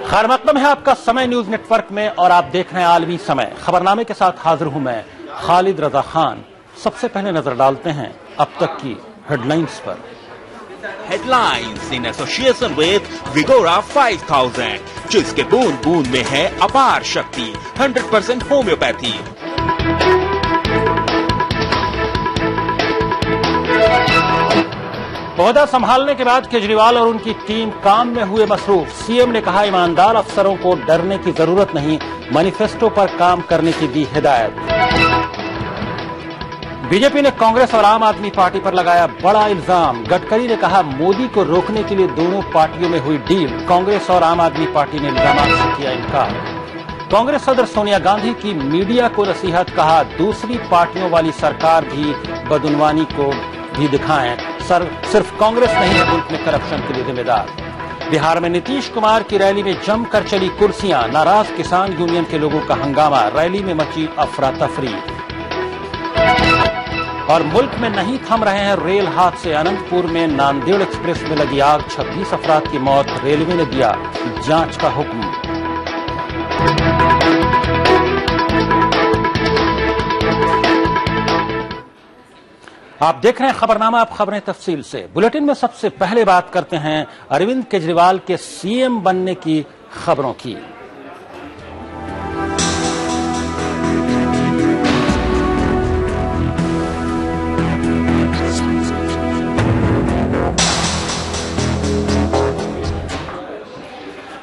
खैर मकदम है आपका समय न्यूज नेटवर्क में और आप देख रहे हैं आलमी समय। खबरनामे के साथ हाजिर हूं मैं खालिद रजा खान। सबसे पहले नजर डालते हैं अब तक की हेडलाइंस पर। हेडलाइंस इन एसोसिएशन विद विगोरा 5000, जिसके बूंद बूंद में है अपार शक्ति, 100% होम्योपैथी। ओहदा संभालने के बाद केजरीवाल और उनकी टीम काम में हुए मसरूफ। सीएम ने कहा ईमानदार अफसरों को डरने की जरूरत नहीं, मैनिफेस्टो पर काम करने की दी हिदायत। बीजेपी ने कांग्रेस और आम आदमी पार्टी पर लगाया बड़ा इल्जाम। गडकरी ने कहा मोदी को रोकने के लिए दोनों पार्टियों में हुई डील। कांग्रेस और आम आदमी पार्टी ने इल्जामात से किया इनकार। कांग्रेस सदर सोनिया गांधी की मीडिया को नसीहत, कहा दूसरी पार्टियों वाली सरकार भी बदउनवानी को भी दिखाएं, सिर्फ कांग्रेस नहीं है मुल्क में करप्शन के लिए जिम्मेदार। बिहार में नीतीश कुमार की रैली में जमकर चली कुर्सियां, नाराज किसान यूनियन के लोगों का हंगामा, रैली में मची अफरा तफरी। और मुल्क में नहीं थम रहे हैं रेल हादसे। अनंतपुर में नांदेड़ एक्सप्रेस में लगी आग, 26 अफराद की मौत, रेलवे ने दिया जांच का हुक्म। आप देख रहे हैं खबरनामा, आप खबरें तफसील से। बुलेटिन में सबसे पहले बात करते हैं अरविंद केजरीवाल के सीएम बनने की खबरों की।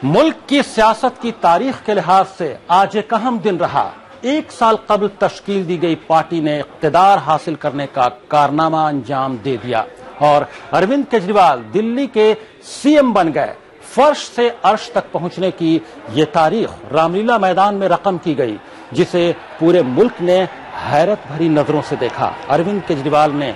मुल्क की सियासत की तारीख के लिहाज से आज एक अहम दिन रहा। 1 साल कबल तश्कील दी गई पार्टी ने इख्तिदार हासिल करने का कारनामा अंजाम दे दिया और अरविंद केजरीवाल दिल्ली के सीएम बन गए। फर्श से अर्श तक पहुंचने की ये तारीख रामलीला मैदान में रकम की गई, जिसे पूरे मुल्क ने हैरत भरी नजरों से देखा। अरविंद केजरीवाल ने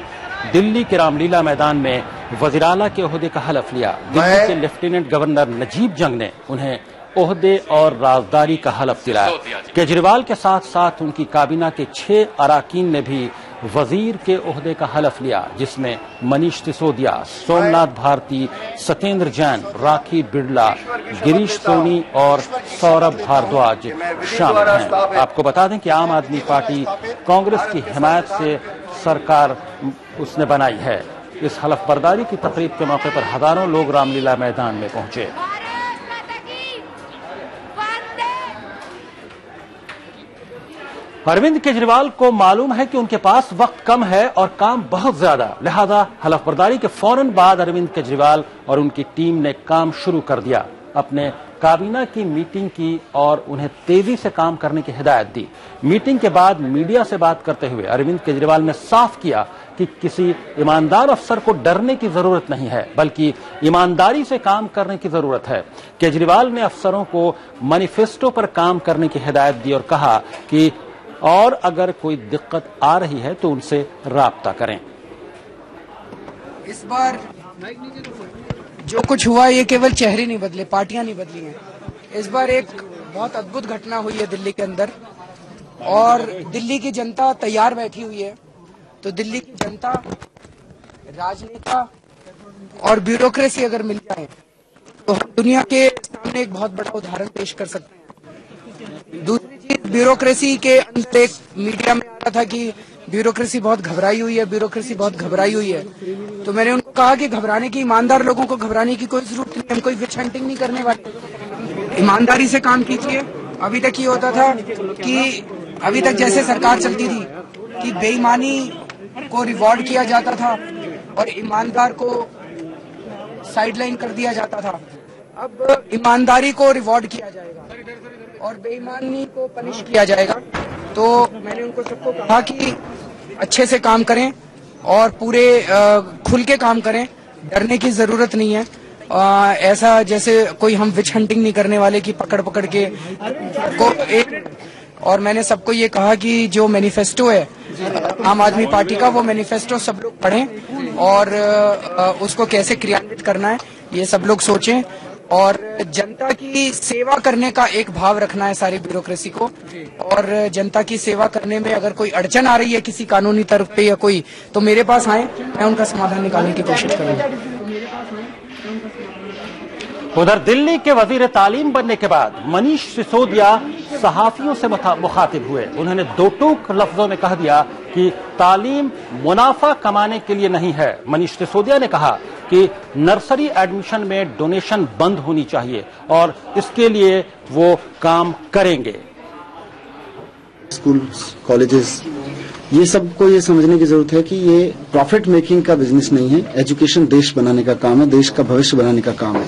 दिल्ली के रामलीला मैदान में वजीराला के ओहदे का हलफ लिया। दिल्ली के लेफ्टिनेंट गवर्नर नजीब जंग ने उन्हें ओहदे और राजदारी का हलफ दिलाया। केजरीवाल के साथ साथ उनकी काबीना के 6 अराकीन ने भी वजीर के ओहदे का हलफ लिया, जिसमें मनीष सिसोदिया, सोमनाथ भारती, सत्येंद्र जैन, राखी बिड़ला, गिरीश सोनी और सौरभ भारद्वाज शामिल हैं। आपको बता दें कि आम आदमी पार्टी कांग्रेस की हिमायत से सरकार उसने बनाई है। इस हलफ बर्दारी की तकरीब के मौके पर हजारों लोग रामलीला मैदान में पहुंचे। अरविंद केजरीवाल को मालूम है कि उनके पास वक्त कम है और काम बहुत ज्यादा, लिहाजा हलफबर्दारी के फौरन बाद अरविंद केजरीवाल और उनकी टीम ने काम शुरू कर दिया। अपने काबीना की मीटिंग की और उन्हें तेजी से काम करने की हिदायत दी। मीटिंग के बाद मीडिया से बात करते हुए अरविंद केजरीवाल ने साफ किया कि किसी ईमानदार अफसर को डरने की जरूरत नहीं है, बल्कि ईमानदारी से काम करने की जरूरत है। केजरीवाल ने अफसरों को मैनिफेस्टो पर काम करने की हिदायत दी और कहा कि और अगर कोई दिक्कत आ रही है तो उनसे राब्ता करें। इस बार जो कुछ हुआ ये केवल चेहरे नहीं बदले, पार्टियां नहीं बदली हैं। इस बार एक बहुत अद्भुत घटना हुई है दिल्ली के अंदर और दिल्ली की जनता तैयार बैठी हुई है। तो दिल्ली की जनता, राजनेता और ब्यूरोक्रेसी अगर मिल जाए तो हम दुनिया के सामने एक बहुत बड़ा उदाहरण पेश कर सकते हैं। दूसरी चीज, ब्यूरोक्रेसी के अंदर एक मीडिया में आ रहा था कि ब्यूरोक्रेसी बहुत घबराई हुई है, ब्यूरोक्रेसी बहुत घबराई हुई है। तो मैंने उनको कहा कि घबराने की, ईमानदार लोगों को घबराने की कोई जरूरत नहीं, हम कोई विच हंटिंग नहीं करने वाले। ईमानदारी से काम कीजिए। अभी तक ये होता था कि अभी तक जैसे सरकार चलती थी कि बेईमानी को रिवॉर्ड किया जाता था और ईमानदार को साइडलाइन कर दिया जाता था। अब ईमानदारी को रिवॉर्ड किया जाएगा और बेईमानी को पनिश किया जाएगा। तो मैंने उनको सबको कहा कि अच्छे से काम करें और पूरे खुल के काम करें, डरने की जरूरत नहीं है। ऐसा जैसे कोई हम विच हंटिंग नहीं करने वाले कि पकड़ पकड़ के को एक। और मैंने सबको ये कहा कि जो मैनिफेस्टो है आम आदमी पार्टी का, वो मैनिफेस्टो सब लोग पढ़ें और उसको कैसे क्रियान्वित करना है ये सब लोग सोचें और जनता की सेवा करने का एक भाव रखना है सारी ब्यूरोक्रेसी को। और जनता की सेवा करने में अगर कोई अड़चन आ रही है किसी कानूनी तरफ पे या कोई, तो मेरे पास आए, मैं उनका समाधान निकालने की कोशिश करूंगा। उधर दिल्ली के वजीर तालीम बनने के बाद मनीष सिसोदिया सहाफियों से मुखातिब हुए। उन्होंने दो टूक लफ्जों में कह दिया कि तालीम मुनाफा कमाने के लिए नहीं है। मनीष सिसोदिया ने कहा कि नर्सरी एडमिशन में डोनेशन बंद होनी चाहिए और इसके लिए वो काम करेंगे। स्कूल, कॉलेजेस, ये सबको ये समझने की जरूरत है कि ये प्रॉफिट मेकिंग का बिजनेस नहीं है। एजुकेशन देश बनाने का काम है, देश का भविष्य बनाने का काम है।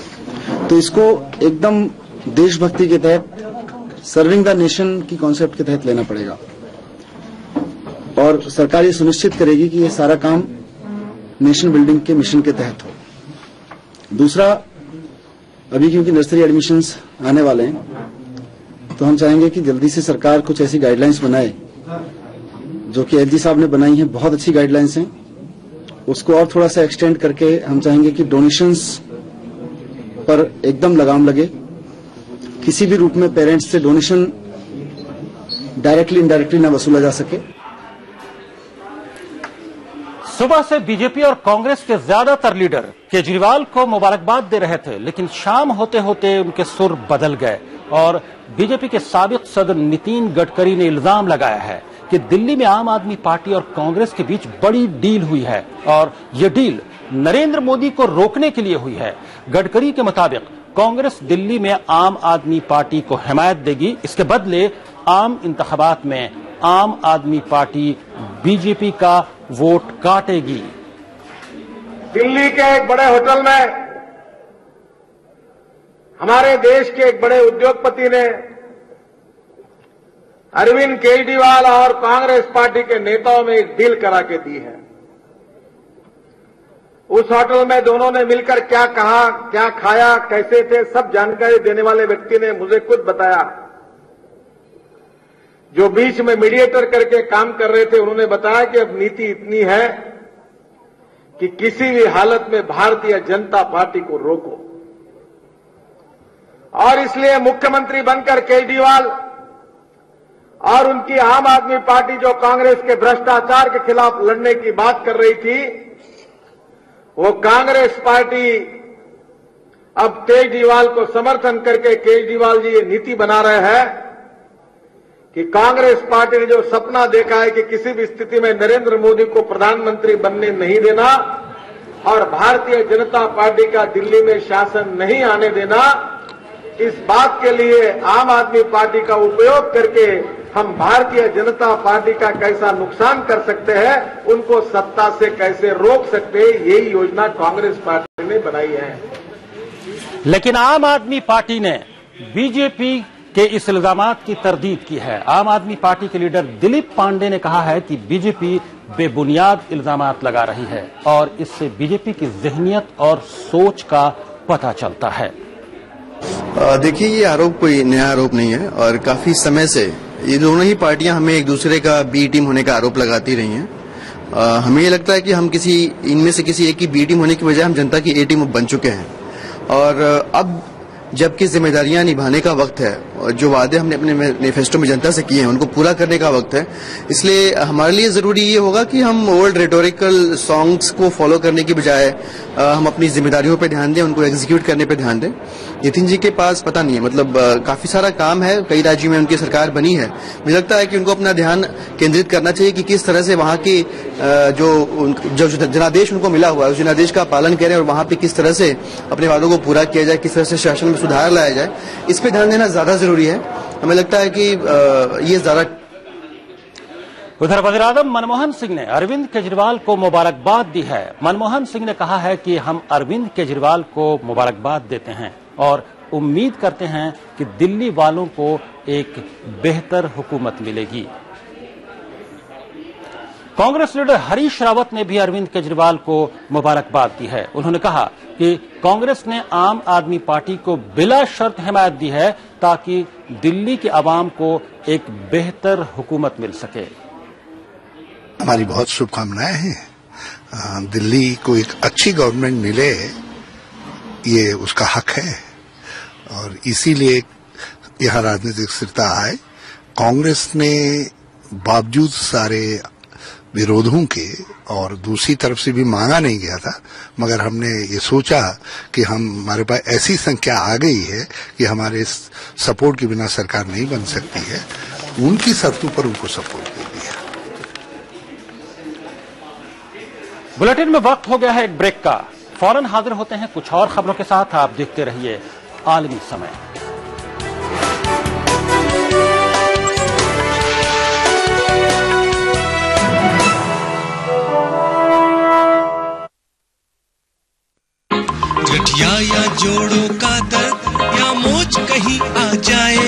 तो इसको एकदम देशभक्ति के तहत, सर्विंग द नेशन की कॉन्सेप्ट के तहत लेना पड़ेगा और सरकार ये सुनिश्चित करेगी कि ये सारा काम नेशन बिल्डिंग के मिशन के तहत हो। दूसरा, अभी क्योंकि नर्सरी एडमिशंस आने वाले हैं तो हम चाहेंगे कि जल्दी से सरकार कुछ ऐसी गाइडलाइंस बनाए जो कि एलजी साहब ने बनाई हैं, बहुत अच्छी गाइडलाइंस हैं, उसको और थोड़ा सा एक्सटेंड करके हम चाहेंगे कि डोनेशंस पर एकदम लगाम लगे। किसी भी रूप में पेरेंट्स से डोनेशन डायरेक्टली इनडायरेक्टली ना वसूला जा सके। सुबह से बीजेपी और कांग्रेस के ज्यादातर लीडर केजरीवाल को मुबारकबाद दे रहे थे, लेकिन शाम होते होते उनके सुर बदल गए और बीजेपी के साबिक सदर नितिन गडकरी ने इल्जाम लगाया है कि दिल्ली में आम आदमी पार्टी और कांग्रेस के बीच बड़ी डील हुई है और ये डील नरेंद्र मोदी को रोकने के लिए हुई है। गडकरी के मुताबिक कांग्रेस दिल्ली में आम आदमी पार्टी को हिमायत देगी, इसके बदले आम इंतखाबात में आम आदमी पार्टी बीजेपी का वोट काटेगी। दिल्ली के एक बड़े होटल में हमारे देश के एक बड़े उद्योगपति ने अरविंद केजरीवाल और कांग्रेस पार्टी के नेताओं में एक डील करा के दी है। उस होटल में दोनों ने मिलकर क्या कहा, क्या खाया, कैसे थे, सब जानकारी देने वाले व्यक्ति ने मुझे खुद बताया। जो बीच में मीडिएटर करके काम कर रहे थे उन्होंने बताया कि अब नीति इतनी है कि किसी भी हालत में भारतीय जनता पार्टी को रोको और इसलिए मुख्यमंत्री बनकर केजरीवाल और उनकी आम आदमी पार्टी जो कांग्रेस के भ्रष्टाचार के खिलाफ लड़ने की बात कर रही थी, वो कांग्रेस पार्टी अब केजरीवाल को समर्थन करके केजरीवाल जी ये नीति बना रहे हैं कि कांग्रेस पार्टी ने जो सपना देखा है कि किसी भी स्थिति में नरेंद्र मोदी को प्रधानमंत्री बनने नहीं देना और भारतीय जनता पार्टी का दिल्ली में शासन नहीं आने देना, इस बात के लिए आम आदमी पार्टी का उपयोग करके हम भारतीय जनता पार्टी का कैसा नुकसान कर सकते हैं, उनको सत्ता से कैसे रोक सकते हैं, यही योजना कांग्रेस पार्टी ने बनाई है। लेकिन आम आदमी पार्टी ने बीजेपी के इस इल्जामात की तरदीद की है। आम आदमी पार्टी के लीडर दिलीप पांडे ने कहा है कि बीजेपी बेबुनियाद इल्जामात लगा रही है और इससे बीजेपी की ज़हनियत और सोच का पता चलता है। देखिए, ये आरोप कोई नया आरोप नहीं है और काफी समय से ये दोनों ही पार्टियां हमें एक दूसरे का बी टीम होने का आरोप लगाती रही हैं। हमें ये लगता है कि हम इनमें से किसी एक की बी टीम होने की बजाय हम जनता की ए टीम बन चुके हैं और अब जबकि जिम्मेदारियां निभाने का वक्त है और जो वादे हमने अपने मैनिफेस्टो में जनता से किए हैं उनको पूरा करने का वक्त है। इसलिए हमारे लिए जरूरी ये होगा कि हम ओल्ड रेटोरिकल सॉन्ग्स को फॉलो करने की बजाय हम अपनी जिम्मेदारियों पे ध्यान दें, उनको एग्जीक्यूट करने पे ध्यान दें। नितिन जी के पास पता नहीं है, मतलब काफी सारा काम है, कई राज्यों में उनकी सरकार बनी है। मुझे लगता है कि उनको अपना ध्यान केंद्रित करना चाहिए कि किस तरह से वहां की जो जनादेश उनको मिला हुआ है उस जनादेश का पालन करें और वहां पे किस तरह से अपने वादों को पूरा किया जाए, किस तरह से शासन में सुधार लाया जाए, इस पे ध्यान देना ज्यादा जरूरी है। हमें लगता है कि ये ज्यादा। उधर वज़ीर-ए-आज़म मनमोहन सिंह ने अरविंद केजरीवाल को मुबारकबाद दी है। मनमोहन सिंह ने कहा है कि हम अरविंद केजरीवाल को मुबारकबाद देते हैं और उम्मीद करते हैं कि दिल्ली वालों को एक बेहतर हुकूमत मिलेगी। कांग्रेस लीडर हरीश रावत ने भी अरविंद केजरीवाल को मुबारकबाद दी है। उन्होंने कहा कि कांग्रेस ने आम आदमी पार्टी को बिला शर्त हिमायत दी है ताकि दिल्ली के अवाम को एक बेहतर हुकूमत मिल सके। हमारी बहुत शुभकामनाएं हैं। दिल्ली को एक अच्छी गवर्नमेंट मिले, ये उसका हक है और इसीलिए यह राजनीतिक स्थिरता आए। कांग्रेस ने बावजूद सारे विरोधों के, और दूसरी तरफ से भी मांगा नहीं गया था, मगर हमने ये सोचा कि हमारे पास ऐसी संख्या आ गई है कि हमारे सपोर्ट के बिना सरकार नहीं बन सकती है, उनकी शर्तों पर उनको सपोर्ट दे दिया। बुलेटिन में वक्त हो गया है एक ब्रेक का। फौरन हाजिर होते हैं कुछ और खबरों के साथ। आप देखते रहिए आलमी समय। गठिया या जोड़ों का दर्द या मोच कहीं आ जाए,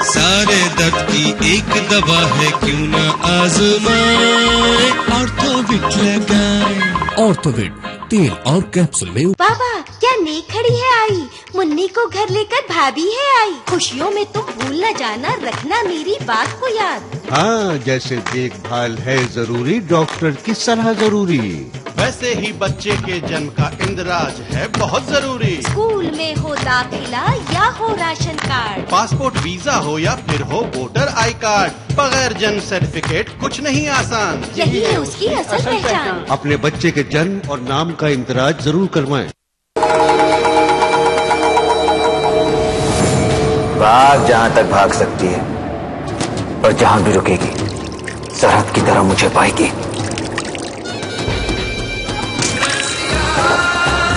सारे दर्द की एक दवा है, क्यों ना आजमाए ऑर्थोविट लगाए। ऑर्थोविट तेल और कैप्सूल में। बाबा क्या नेक खड़ी है आई, मुन्नी को घर लेकर भाभी है आई, खुशियों में तुम भूल न जाना, रखना मेरी बात को याद। हाँ, जैसे देखभाल है जरूरी, डॉक्टर की सलाह जरूरी, वैसे ही बच्चे के जन्म का इंदिराज है बहुत जरूरी। स्कूल में हो दाखिला या हो राशन कार्ड, पासपोर्ट वीजा हो या फिर हो वोटर आई कार्ड, बगैर जन्म सर्टिफिकेट कुछ नहीं आसान, यही है उसकी असल पहचान। अपने बच्चे के जन्म और नाम का इंदिराज जरूर करवाएं। भाग जहाँ तक भाग सकती है, पर जहाँ भी रुकेगी सरहद की तरह मुझे पाएगी।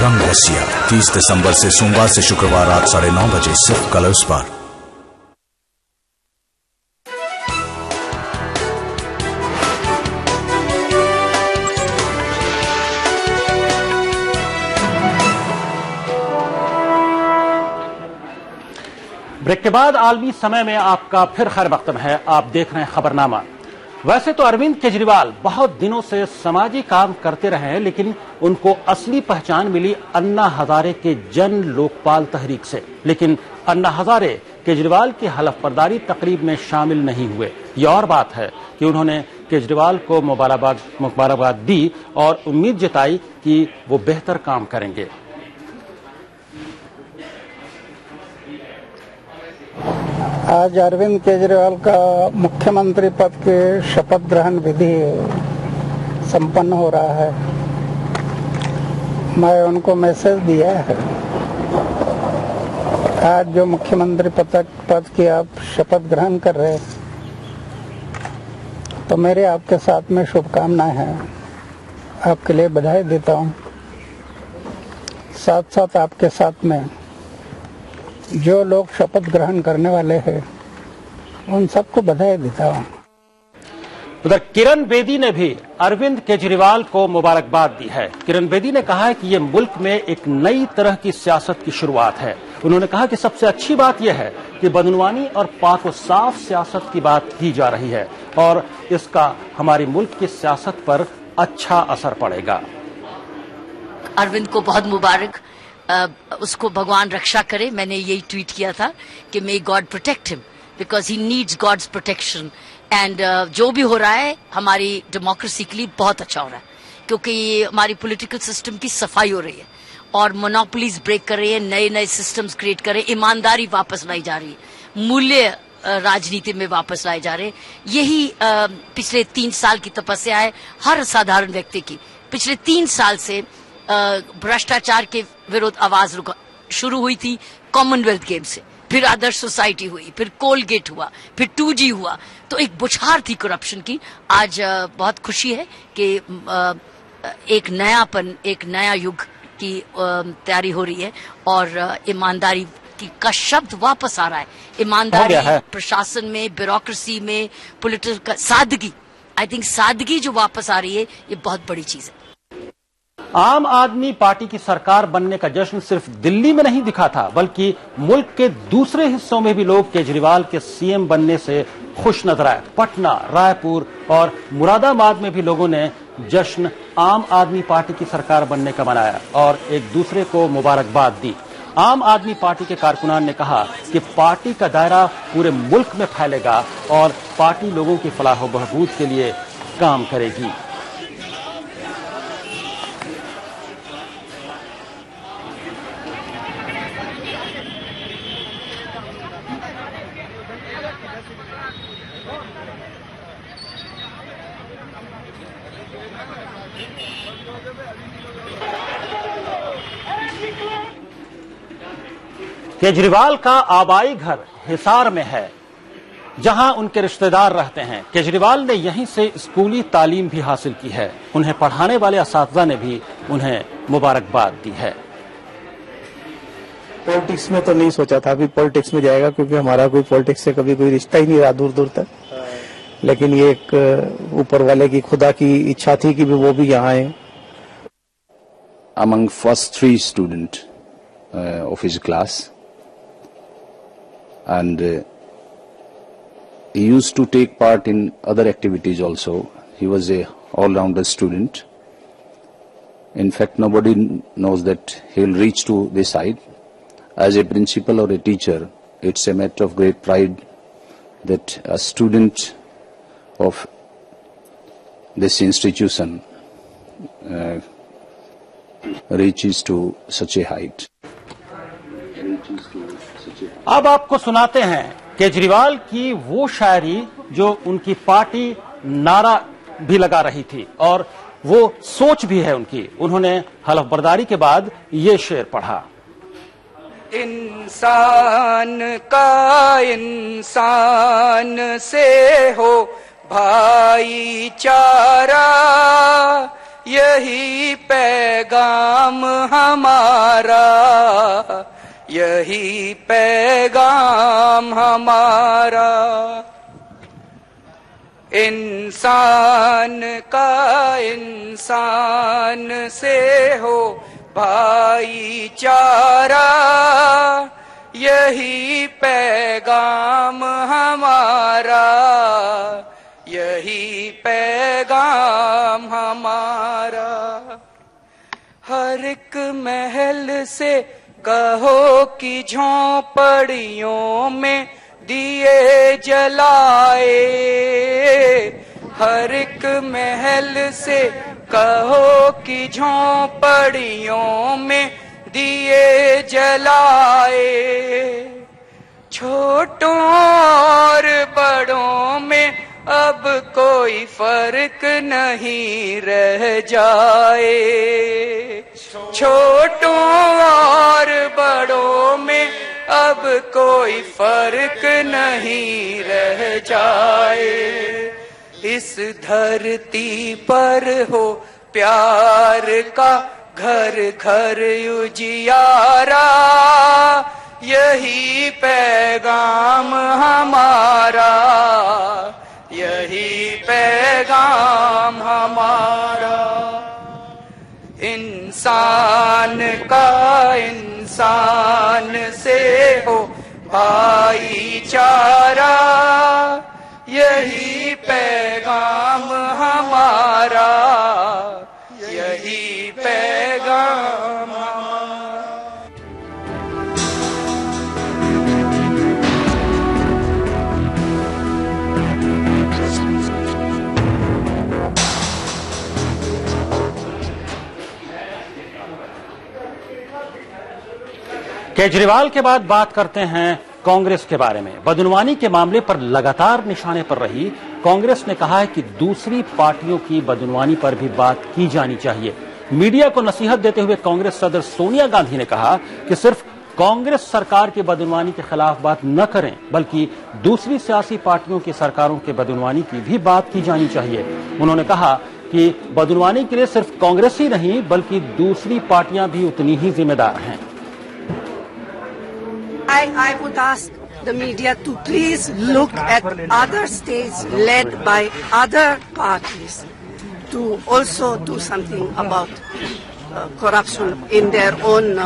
रंग रसिया 30 दिसंबर से सोमवार से शुक्रवार रात 9:30 बजे सिर्फ कलर्स पर। ब्रेक के बाद आलमी समय में आपका फिर खैर मकदम है। आप देख रहे हैं खबरनामा। वैसे तो अरविंद केजरीवाल बहुत दिनों से समाजी काम करते रहे हैं, लेकिन उनको असली पहचान मिली अन्ना हजारे के जन लोकपाल तहरीक से। लेकिन अन्ना हजारे केजरीवाल की हलफबरदारी तकरीब में शामिल नहीं हुए। ये और बात है कि उन्होंने केजरीवाल को मुबारकबाद दी और उम्मीद जताई कि वो बेहतर काम करेंगे। आज अरविंद केजरीवाल का मुख्यमंत्री पद के शपथ ग्रहण विधि संपन्न हो रहा है। मैं उनको मैसेज दिया है, आज जो मुख्यमंत्री पद की आप शपथ ग्रहण कर रहे हैं, तो मेरे आपके साथ में शुभकामनाएं हैं। आपके लिए बधाई देता हूं। साथ साथ आपके साथ में जो लोग शपथ ग्रहण करने वाले हैं, उन सबको बधाई देता हूं। उधर किरण बेदी ने भी अरविंद केजरीवाल को मुबारकबाद दी है। किरण बेदी ने कहा है कि ये मुल्क में एक नई तरह की सियासत की शुरुआत है। उन्होंने कहा कि सबसे अच्छी बात यह है कि बदनवानी और पाक व साफ सियासत की बात की जा रही है और इसका हमारे मुल्क की सियासत पर अच्छा असर पड़ेगा। अरविंद को बहुत मुबारक, उसको भगवान रक्षा करे। मैंने यही ट्वीट किया था कि may God protect him because he needs God's protection. And जो भी हो रहा है हमारी डेमोक्रेसी के लिए बहुत अच्छा हो रहा है, क्योंकि हमारी पॉलिटिकल सिस्टम की सफाई हो रही है और मोनोपोलीज ब्रेक कर रही है, नए नए सिस्टम्स क्रिएट कर रहे हैं, ईमानदारी वापस लाई जा रही है, मूल्य राजनीति में वापस लाए जा रहे हैं। यही पिछले 3 साल की तपस्या है हर साधारण व्यक्ति की। पिछले 3 साल से भ्रष्टाचार के विरुद्ध आवाज शुरू हुई थी कॉमनवेल्थ गेम से, फिर आदर्श सोसाइटी हुई, फिर कोलगेट हुआ, फिर 2G हुआ, तो एक बुछार थी करप्शन की। आज बहुत खुशी है कि एक नयापन, एक नया युग की तैयारी हो रही है और ईमानदारी का शब्द वापस आ रहा है। ईमानदारी प्रशासन में, ब्यूरोक्रेसी में, पॉलिटिकल सादगी, आई थिंक सादगी जो वापस आ रही है, ये बहुत बड़ी चीज है। आम आदमी पार्टी की सरकार बनने का जश्न सिर्फ दिल्ली में नहीं दिखा था, बल्कि मुल्क के दूसरे हिस्सों में भी लोग केजरीवाल के सीएम बनने से खुश नजर आए। पटना, रायपुर और मुरादाबाद में भी लोगों ने जश्न आम आदमी पार्टी की सरकार बनने का मनाया और एक दूसरे को मुबारकबाद दी। आम आदमी पार्टी के कारकुनान ने कहा कि पार्टी का दायरा पूरे मुल्क में फैलेगा और पार्टी लोगों की फलाह व बहबूद के लिए काम करेगी। केजरीवाल का आबाई घर हिसार में है, जहां उनके रिश्तेदार रहते हैं। केजरीवाल ने यहीं से स्कूली तालीम भी हासिल की है। उन्हें पढ़ाने वाले असातिज़ा ने भी उन्हें मुबारकबाद दी है। पॉलिटिक्स में तो नहीं सोचा था अभी पॉलिटिक्स में जाएगा, क्योंकि हमारा कोई पॉलिटिक्स से कभी कोई रिश्ता ही नहीं रहा दूर दूर तक। लेकिन ये एक ऊपर वाले की खुदा की इच्छा थी कि वो भी यहाँ आए। Among first three students of his class, and he used to take part in other activities also. He was a all-rounder student. In fact, nobody knows that he will reach to this height. As a principal or a teacher, it's a matter of great pride that a student of this institution reaches to such a height. अब आपको सुनाते हैं केजरीवाल की वो शायरी जो उनकी party नारा भी लगा रही थी, और वो सोच भी है उनकी। उन्होंने हलफ बर्दारी के बाद ये शेर पढ़ा। इंसान का इंसान से हो भाईचारा, यही पैगाम हमारा, यही पैगाम हमारा। इंसान का इंसान से हो भाईचारा, यही पैगाम हमारा, यही पैगाम हमारा। हर एक महल से कहो कि झोंपड़ियों में दिए जलाए, हर एक महल से कहो कि झोंपड़ियों में दिए जलाए। छोटों और बड़ों में अब कोई फर्क नहीं रह जाए, छोटों और बड़ों में अब कोई फर्क नहीं रह जाए। इस धरती पर हो प्यार का घर घर उजियारा, यही पैगाम हमारा, यही पैगाम हमारा। इंसान का इंसान से हो भाईचारा, यही पैगाम हमारा, यही पैगाम हमारा। केजरीवाल के बाद बात करते हैं कांग्रेस के बारे में। बदनवानी के मामले पर लगातार निशाने पर रही कांग्रेस ने कहा है कि दूसरी पार्टियों की बदनवानी पर भी बात की जानी चाहिए। मीडिया को नसीहत देते हुए कांग्रेस सदर सोनिया गांधी ने कहा कि सिर्फ कांग्रेस सरकार की बदनवानी के खिलाफ बात न करें, बल्कि दूसरी सियासी पार्टियों की सरकारों के बदनवानी की भी बात की जानी चाहिए। उन्होंने कहा कि बदनवानी के लिए सिर्फ कांग्रेस ही नहीं, बल्कि दूसरी पार्टियां भी उतनी ही जिम्मेदार हैं। I would ask the media to please look at other states led by other parties to also do something about corruption in their own,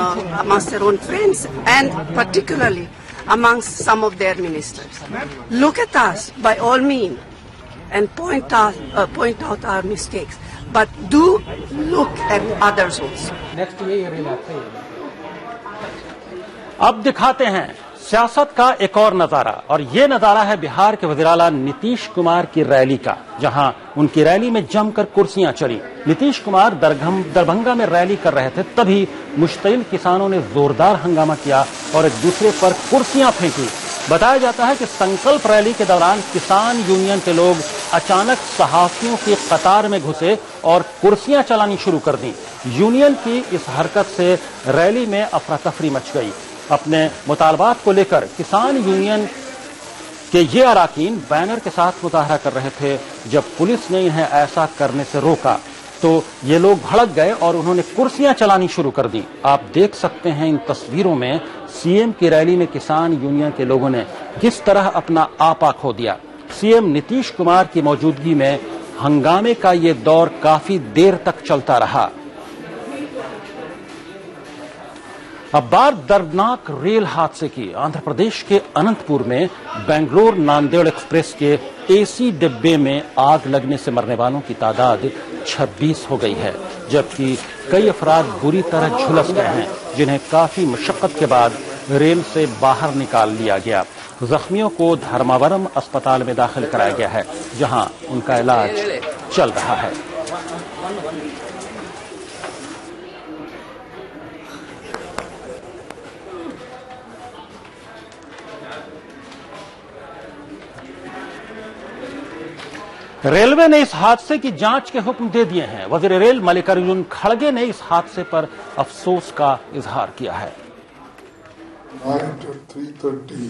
amongst their own friends, and particularly amongst some of their ministers. Look at us by all means and point out our mistakes, but do look at others also. अब दिखाते हैं सियासत का एक और नजारा, और ये नजारा है बिहार के वज़ीर-ए-आला नीतीश कुमार की रैली का, जहां उनकी रैली में जमकर कुर्सियां चली। नीतीश कुमार दरभंगा में रैली कर रहे थे, तभी मुश्तिल किसानों ने जोरदार हंगामा किया और एक दूसरे पर कुर्सियां फेंकी। बताया जाता है कि संकल्प रैली के दौरान किसान यूनियन के लोग अचानक सहाफियों की कतार में घुसे और कुर्सियां चलानी शुरू कर दी। यूनियन की इस हरकत से रैली में अफरा तफरी मच गई। अपने मुतालबात को लेकर किसान यूनियन के ये अराकीन बैनर के साथ मुजाहरा कर रहे थे। जब पुलिस ने इन्हें ऐसा करने से रोका तो ये लोग भड़क गए और उन्होंने कुर्सियां चलानी शुरू कर दी। आप देख सकते हैं इन तस्वीरों में सीएम की रैली में किसान यूनियन के लोगों ने किस तरह अपना आपा खो दिया। सीएम नीतीश कुमार की मौजूदगी में हंगामे का ये दौर काफी देर तक चलता रहा। अब बात दर्दनाक रेल हादसे की। आंध्र प्रदेश के अनंतपुर में बेंगलोर नांदेड़ एक्सप्रेस के एसी डिब्बे में आग लगने से मरने वालों की तादाद 26 हो गई है, जबकि कई अफराद बुरी तरह झुलस गए हैं, जिन्हें काफी मशक्कत के बाद रेल से बाहर निकाल लिया गया। जख्मियों को धर्मावरम अस्पताल में दाखिल कराया गया है, जहां उनका इलाज चल रहा है। रेलवे ने इस हादसे की जांच के हुक्म दे दिए हैं। वजीर रेल मल्लिकार्जुन खड़गे ने इस हादसे पर अफसोस का इजहार किया है। 3:30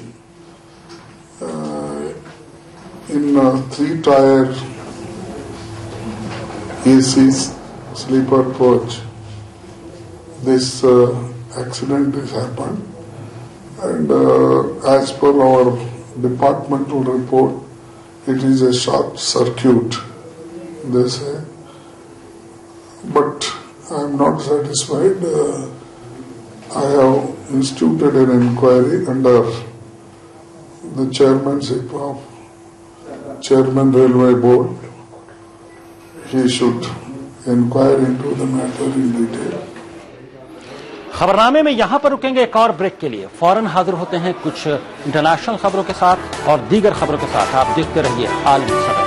in a 3-tier AC sleeper coach, this accident has happened, and as per our departmental report, it is a short circuit, they say, but I am not satisfied. I have instituted an inquiry under the chairmanship of Chairman Railway Board. He should inquire into the matter in detail. खबरनामे में यहां पर रुकेंगे एक और break के लिए। फौरन हाजिर होते हैं कुछ इंटरनेशनल खबरों के साथ और दीगर खबरों के साथ। आप देखते रहिए आलमी समय।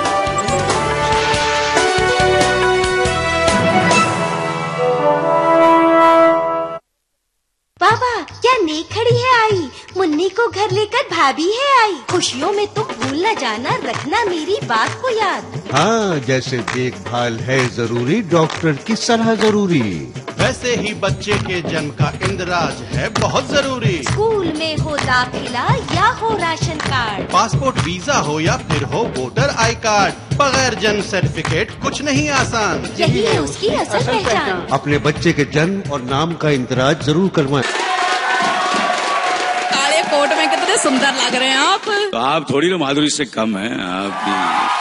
बाबा क्या नेक खड़ी है आई, मुन्नी को घर लेकर भाभी है आई। खुशियों में तुम भूल न जाना, रखना मेरी बात को याद। हाँ, जैसे देखभाल है जरूरी, डॉक्टर की सलाह जरूरी, वैसे ही बच्चे के जन्म का इंदिराज है बहुत जरूरी। स्कूल में हो दाखिला या हो राशन कार्ड, पासपोर्ट वीजा हो या फिर हो वोटर आई कार्ड, बगैर जन्म सर्टिफिकेट कुछ नहीं आसान। यही है उसकी असल पहचान। अपने बच्चे के जन्म और नाम का इंदिराज जरूर करवाएं। काले कोट में कितने सुंदर लग रहे हैं आप। तो आप थोड़ी ना माधुरी से कम हैं आप भी।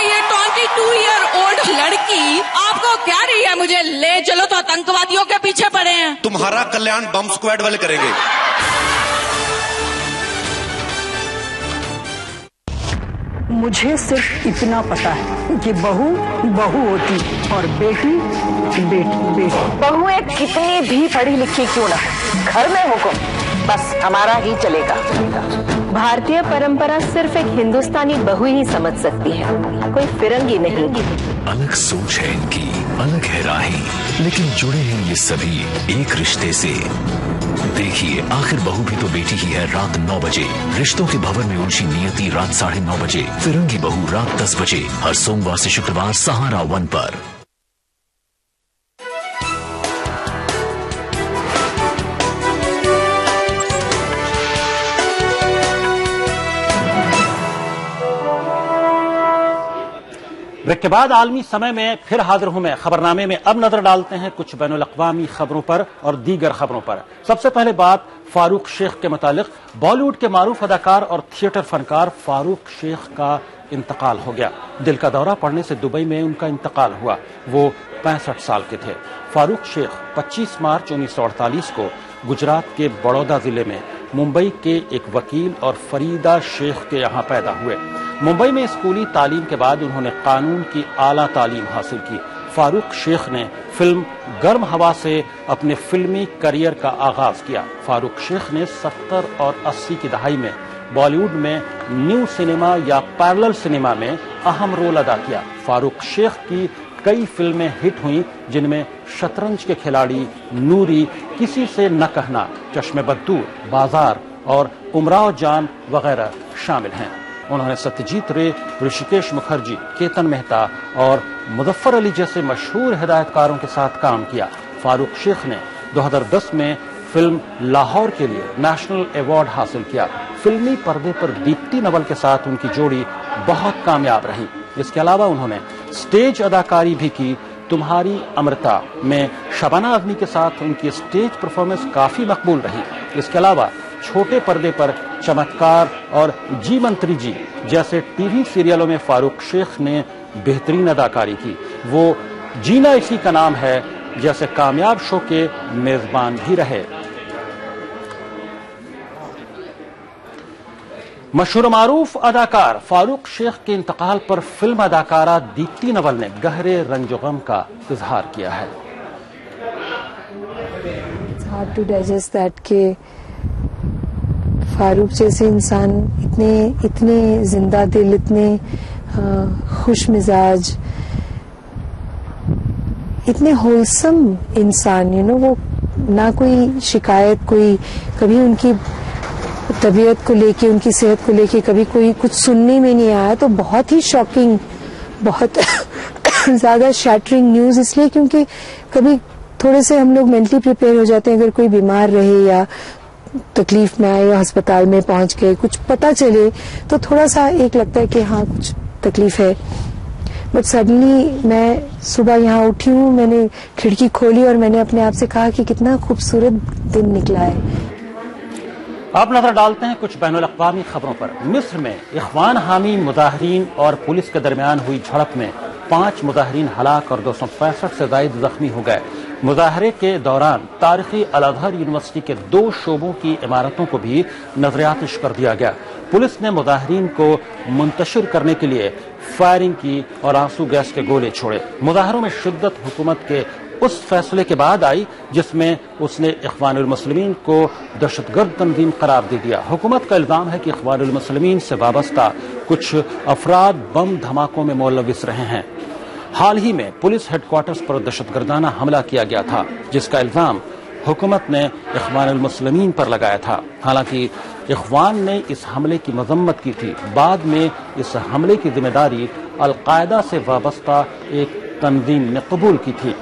ये 22-year-old लड़की आपको क्या रही है, मुझे ले चलो तो आतंकवादियों के पीछे पड़े हैं। तुम्हारा कल्याण बम स्क्वाड वाले करेंगे। मुझे सिर्फ इतना पता है कि बहू बहू होती और बेटी बेटी बेटी। बहू एक कितनी भी पढ़ी लिखी क्यों ना, घर में हुक्म बस हमारा ही चलेगा। भारतीय परंपरा सिर्फ एक हिंदुस्तानी बहू ही समझ सकती है, कोई फिरंगी नहीं। अलग सोच है इनकी, अलग है राहें, लेकिन जुड़े हैं ये सभी एक रिश्ते से। देखिए आखिर बहू भी तो बेटी ही है। रात 9 बजे रिश्तों के भवन में उलझी नियति, रात 9:30 बजे फिरंगी बहू, रात 10 बजे हर सोमवार से शुक्रवार सहारा 1 पर। ब्रेक के बाद आलमी समय में फिर हाजिर हूं मैं। खबरनामे में अब नजर डालते हैं कुछ बैनुल-अक़वामी खबरों पर और दीगर खबरों पर। सबसे पहले बात फारूक शेख के मुतालिक। बॉलीवुड के मारूफ अदाकार और थिएटर फनकार फारूक शेख का इंतकाल हो गया। दिल का दौरा पड़ने से दुबई में उनका इंतकाल हुआ। वो 65 साल के थे। फारूक शेख 25 मार्च 1948 को गुजरात के बड़ौदा जिले में मुंबई के एक वकील और फरीदा शेख के यहाँ पैदा हुए। मुंबई में स्कूली तालीम के बाद उन्होंने कानून की आला तालीम हासिल की। फारूक शेख ने फिल्म गर्म हवा से अपने फिल्मी करियर का आगाज किया। फारूक शेख ने 70 और 80 की दहाई में बॉलीवुड में न्यू सिनेमा या पैरेलल सिनेमा में अहम रोल अदा किया। फारूक शेख की कई फिल्में हिट हुईं, जिनमें शतरंज के खिलाड़ी, नूरी, किसी से न कहना, चश्मे बद्दूर, बाजार और उमराव जान वगैरह शामिल हैं। उन्होंने सत्यजीत रे, ऋषिकेश मुखर्जी, केतन मेहता और मुजफ्फर अली जैसे मशहूर हिदायतकारों के साथ काम किया। फारूक शेख ने 2010 में फिल्म लाहौर के लिए नेशनल अवार्ड हासिल किया। फिल्मी पर्दे पर दीप्ति नवल के साथ उनकी जोड़ी बहुत कामयाब रही। इसके अलावा उन्होंने स्टेज अदाकारी भी की। तुम्हारी अमृता में शबाना आजमी के साथ उनकी स्टेज परफॉर्मेंस काफी मकबूल रही। इसके अलावा छोटे पर्दे पर चमत्कार और जी मंत्री जी जैसे टीवी सीरियलों में फारूक शेख ने बेहतरीन अदाकारी की। वो जीना इसी का नाम है जैसे कामयाब शो के मेजबान भी रहे। मशहूर मारूफ अदाकार फारूक शेख के इंतकाल पर फिल्म अदाकारा दीप्ति नवल ने गहरे रंज गम का इजहार किया है। It's hard to digest that कि फारूक जैसे इंसान इतने जिंदा दिल, इतने खुश मिजाज, इतने होलसम इंसान, वो ना कोई शिकायत, कोई कभी उनकी तबीयत को लेके, उनकी सेहत को लेके कभी कोई कुछ सुनने में नहीं आया। तो बहुत ही शॉकिंग, बहुत ज्यादा शैटरिंग न्यूज, इसलिए क्योंकि कभी थोड़े से हम लोग मेंटली प्रिपेयर हो जाते हैं अगर कोई बीमार रहे या तकलीफ में आए या अस्पताल में पहुंच गए, कुछ पता चले तो थोड़ा सा एक लगता है कि हाँ कुछ तकलीफ है। बट सडनली मैं सुबह यहाँ उठी हूँ, मैंने खिड़की खोली और मैंने अपने आप से कहा कि कितना खूबसूरत दिन निकला है। अब नजर डालते हैं कुछ बैनुल अक़वामी खबरों पर। मिस्र में इख़वान हामी मुजाहिरीन और पुलिस के दरमियान हुई झड़प में 5 मुजाहिरीन हलाक और 265 से ज़ायद जख्मी हो गए। मुजाहरे के दौरान तारीखी अल-अज़हर यूनिवर्सिटी के 2 शोबों की इमारतों को भी नजरियातिश कर दिया गया। पुलिस ने मुजाहिरीन को मुंतशिर करने के लिए फायरिंग की और आंसू गैस के गोले छोड़े। मुजाहरों में शिद्दत हुकूमत के उस फैसले के बाद आई जिसमें उसने इख़वानुल मुस्लिमीन को दहशतगर्द तंजीम करार दे दिया। हुकूमत का इल्जाम है कि इख़वानुल मुस्लिमीन से वाबस्ता कुछ अफराद बम धमाकों में मुलव्विस रहे हैं। हाल ही में पुलिस हेडक्वार्टर्स पर दहशतगर्दाना हमला किया गया था जिसका इल्जाम हुकूमत ने इख़वानुल मुस्लिमीन पर लगाया था। हालांकि इख़वान ने इस हमले की मजम्मत की थी। बाद में इस हमले की जिम्मेदारी अल-कायदा से वाबस्ता एक तंजीम ने कबूल की थी।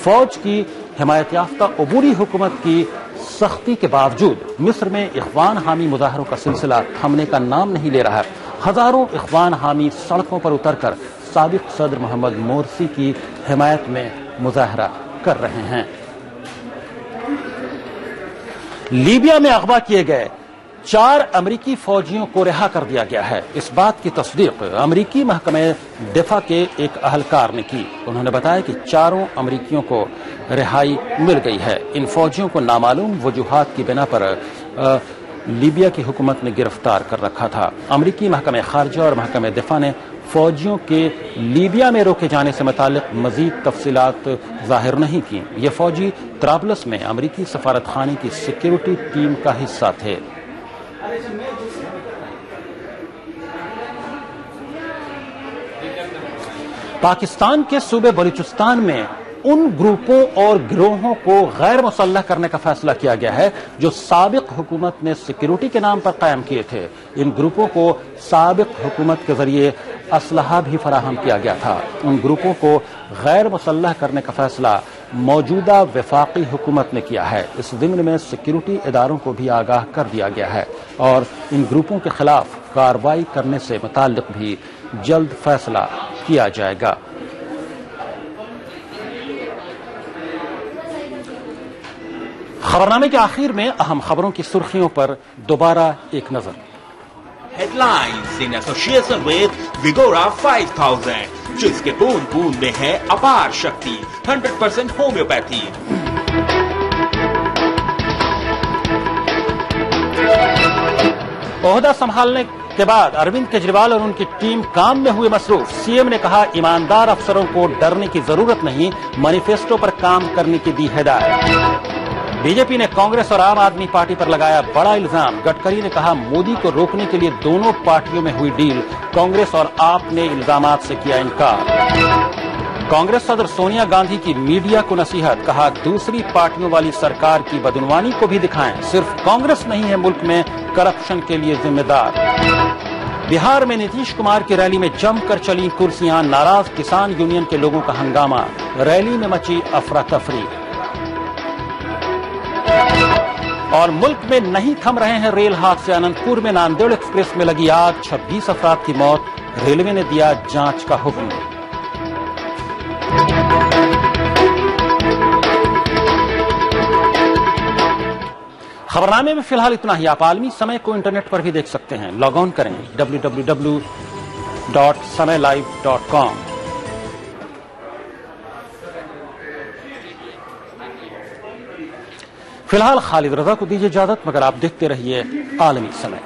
फौज की हिमायत याफ्ता अबूरी हुकूमत की सख्ती के बावजूद मिस्र में इख़वान हामी मुजाहरों का सिलसिला थमने का नाम नहीं ले रहा है। हजारों इख़वान हामी सड़कों पर उतरकर साबिक सदर मोहम्मद मोरसी की हिमायत में मुजाहरा कर रहे हैं। लीबिया में अगवा किए गए 4 अमरीकी फौजियों को रिहा कर दिया गया है। इस बात की तस्दीक अमरीकी महकमे दिफा के एक अहलकार ने की। उन्होंने बताया कि 4 अमरीकियों को रिहाई मिल गई है। इन फौजियों को नामालूम वजूहात की बिना पर लीबिया की हुकूमत ने गिरफ्तार कर रखा था। अमरीकी महकमे खारजा और महकमे दिफा ने फौजियों के लीबिया में रोके जाने से मुतालिक मजीद तफसीलात जाहिर नहीं की। ये फौजी त्राबलस में अमरीकी सफारत खाने की सिक्योरिटी टीम का हिस्सा थे। पाकिस्तान के सूबे बलूचिस्तान में उन ग्रुपों और गिरोहों को गैर मुसल्लह करने का फैसला किया गया है जो साबिक हुकूमत ने सिक्योरिटी के नाम पर कायम किए थे। इन ग्रुपों को साबिक हुकूमत के जरिए असलहा भी फराहम किया गया था। उन ग्रुपों को गैर मुसल्लह करने का फैसला मौजूदा वफाकी हुकूमत ने किया है। इस ज़िम्न में सिक्योरिटी इदारों को भी आगाह कर दिया गया है और इन ग्रुपों के खिलाफ कार्रवाई करने से मुताल्लिक भी जल्द फैसला किया जाएगा। खबरनामे के आखिर में अहम खबरों की सुर्खियों पर दोबारा एक नजर। हेडलाइंस इन एसोसिएशन विद विगोरा 5000, जो इसके बूंद बूंद में है अपार शक्ति, 100% होम्योपैथी। ओहदा संभालने के बाद अरविंद केजरीवाल और उनकी टीम काम में हुए मसरूफ। सीएम ने कहा ईमानदार अफसरों को डरने की जरूरत नहीं, मैनिफेस्टो पर काम करने की दी हिदायत। बीजेपी ने कांग्रेस और आम आदमी पार्टी पर लगाया बड़ा इल्जाम। गडकरी ने कहा मोदी को रोकने के लिए दोनों पार्टियों में हुई डील, कांग्रेस और आप ने इल्जामात से किया इनकार। कांग्रेस सदर सोनिया गांधी की मीडिया को नसीहत, कहा दूसरी पार्टियों वाली सरकार की बदुनवानी को भी दिखाएं, सिर्फ कांग्रेस नहीं है मुल्क में करप्शन के लिए जिम्मेदार। बिहार में नीतीश कुमार की रैली में जमकर चली कुर्सियां, नाराज किसान यूनियन के लोगों का हंगामा, रैली में मची अफरा तफरी। और मुल्क में नहीं थम रहे हैं रेल हादसे, अनंतपुर में नांदेड़ एक्सप्रेस में लगी आग, 26 अफराद की मौत, रेलवे ने दिया जांच का हुक्म। खबरनामे में फिलहाल इतना ही। आप आलमी समय को इंटरनेट पर भी देख सकते हैं, लॉग ऑन करें www.samaylive.com। फिलहाल खालिद रजा को दीजिए इजाजत, मगर आप देखते रहिए आलमी समय।